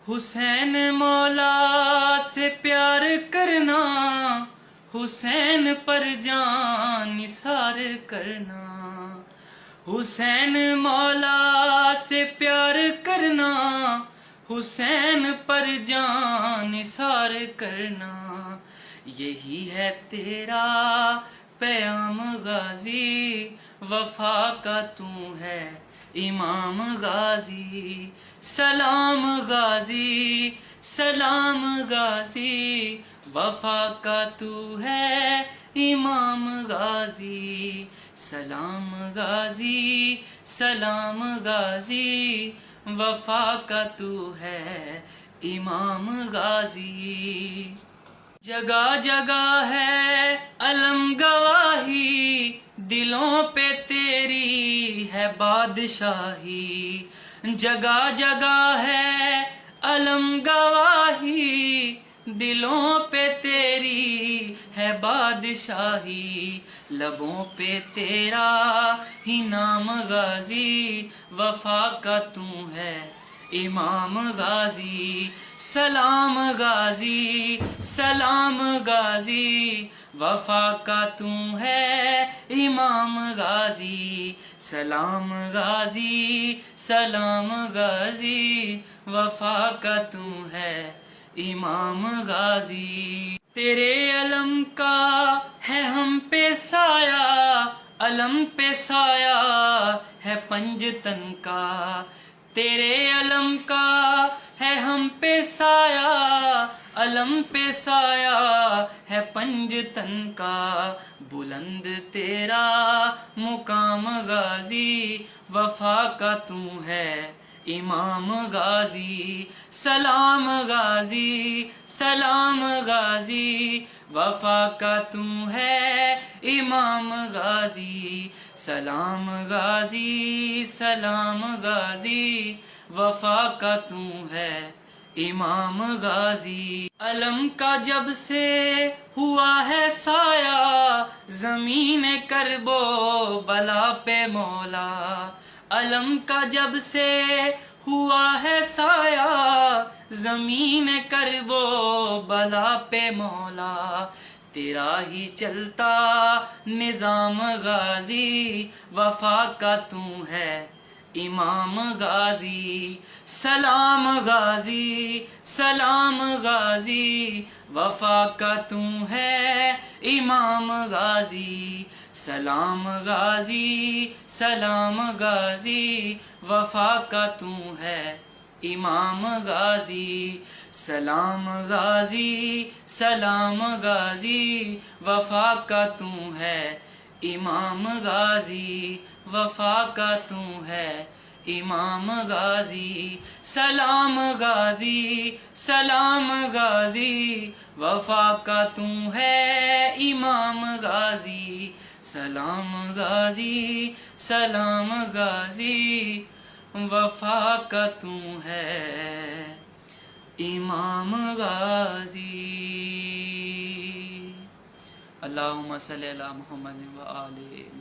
حسین مولا سے پیار کرنا، حسین پر جان نثار کرنا، حسین مولا سے پیار کرنا، حسین پر جان نثار کرنا، یہی ہے تیرا پیام غازی، وفا کا تو ہے امام غازی، سلام غازی سلام غازی، وفا کا تو ہے امام غازی، سلام غازی سلام غازی، وفا کا تو ہے امام غازی۔ جگہ جگہ ہے علم گواہی، دلوں پہ تیری ہے بادشاہی، جگہ جگہ ہے علم گواہی، دلوں پہ تیری ہے بادشاہی، لبوں پہ تیرا ہی نام غازی، وفا کا تو ہے امام غازی، سلام غازی سلام غازی، وفا کا تو ہے امام غازی، سلام غازی سلام غازی، وفا کا تو ہے امام غازی۔ تیرے علم کا ہے ہم پہ سایہ، علم پہ سایہ ہے پنجتن کا، تیرے علم کا ہے ہم پہ سایہ، علم پہ سایہ ہے پنجتن کا، بلند تیرا مقام غازی، وفا کا تو ہے امام غازی، سلام غازی سلام غازی، وفا کا تو ہے امام غازی، سلام غازی سلام غازی، وفا کا تو ہے امام غازی۔ علم کا جب سے ہوا ہے سایہ، زمین کرب و بلا پہ مولا، علم کا جب سے ہوا ہے سایہ، زمین کرب و بلا پہ مولا، تیرا ہی چلتا نظام غازی، وفا کا تو ہے امام غازی، سلام غازی سلام غازی، وفا کا تو ہے امام غازی، سلام غازی سلام غازی، وفا کا تو ہے امام غازی، سلام غازی سلام غازی، وفا کا تو ہے امام غازی، وفا کا تو ہے امام غازی، سلام غازی سلام غازی، وفا کا تو ہے امام غازی، سلام غازی سلام غازی، وفا کا تو ہے امام غازی۔ اللہم صلی علی محمد و آلہ